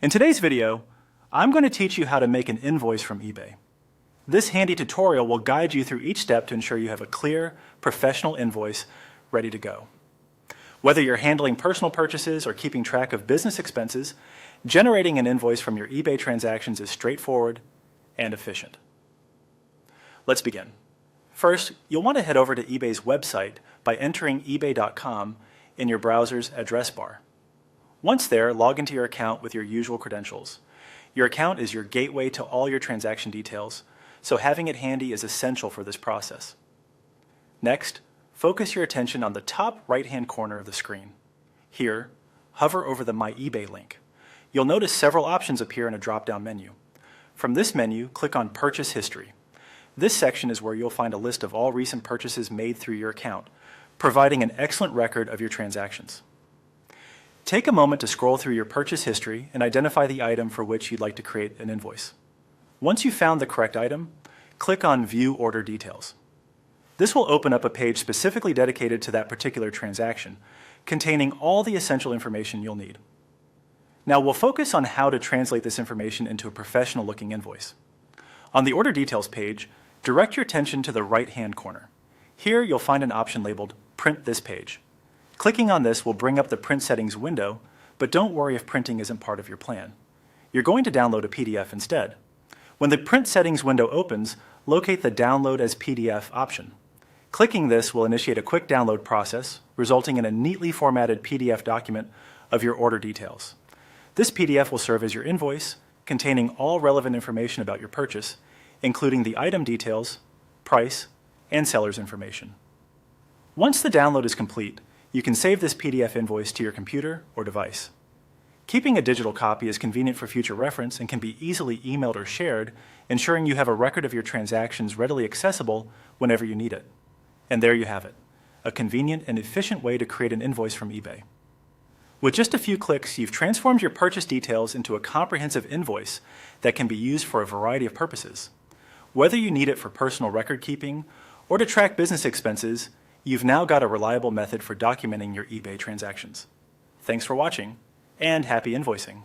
In today's video, I'm going to teach you how to make an invoice from eBay. This handy tutorial will guide you through each step to ensure you have a clear, professional invoice ready to go. Whether you're handling personal purchases or keeping track of business expenses, generating an invoice from your eBay transactions is straightforward and efficient. Let's begin. First, you'll want to head over to eBay's website by entering ebay.com in your browser's address bar. Once there, log into your account with your usual credentials. Your account is your gateway to all your transaction details, so having it handy is essential for this process. Next, focus your attention on the top right-hand corner of the screen. Here, hover over the My eBay link. You'll notice several options appear in a drop-down menu. From this menu, click on Purchase History. This section is where you'll find a list of all recent purchases made through your account, providing an excellent record of your transactions. Take a moment to scroll through your purchase history and identify the item for which you'd like to create an invoice. Once you've found the correct item, click on View Order Details. This will open up a page specifically dedicated to that particular transaction, containing all the essential information you'll need. Now we'll focus on how to translate this information into a professional-looking invoice. On the Order Details page, direct your attention to the right-hand corner. Here you'll find an option labeled Print This Page. Clicking on this will bring up the Print Settings window, but don't worry if printing isn't part of your plan. You're going to download a PDF instead. When the Print Settings window opens, locate the Download as PDF option. Clicking this will initiate a quick download process, resulting in a neatly formatted PDF document of your order details. This PDF will serve as your invoice, containing all relevant information about your purchase, including the item details, price, and seller's information. Once the download is complete, you can save this PDF invoice to your computer or device. Keeping a digital copy is convenient for future reference and can be easily emailed or shared, ensuring you have a record of your transactions readily accessible whenever you need it. And there you have it, a convenient and efficient way to create an invoice from eBay. With just a few clicks, you've transformed your purchase details into a comprehensive invoice that can be used for a variety of purposes. Whether you need it for personal record keeping or to track business expenses, you've now got a reliable method for documenting your eBay transactions. Thanks for watching, and happy invoicing!